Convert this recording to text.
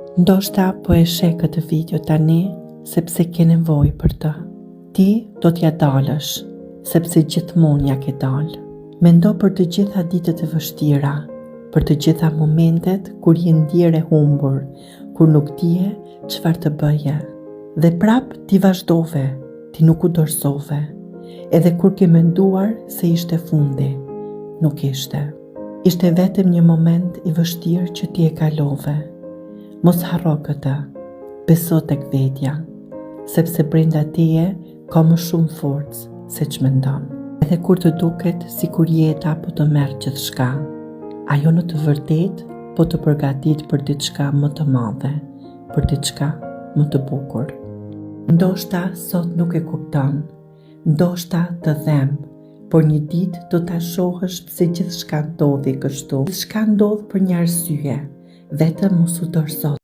Ndoshta po e sheh këtë video tani sepse ke nevojë për të. Ti do t'ja dalësh, sepse gjithmonë ja ke dalë. Mendo për të gjitha ditët e vështira, për të gjitha momentet kur je ndjerë e humbur, kur nuk dije çfarë të bëje. Dhe prap ti vazhdove, ti nuk u dorësove. Edhe kur ke menduar se ishte fundi, nuk ishte. Ishte vetëm një moment i vështirë që ti e kalove. Mos harro këtë, beso tek vetja, sepse brenda teje ka më shumë forcë se ç'mendon. Edhe kur të duket sikur jeta po të merr gjithçka, ajo në të vërtetë po të përgatit për diçka më të madhe, për diçka më të bukur. Ndoshta sot nuk e kupton, ndoshta të dhem, por një ditë do ta shohësh pse gjithçka ndodhi kështu. Gjithçka ndodh për një arsye, vetëm mos u dorëzo.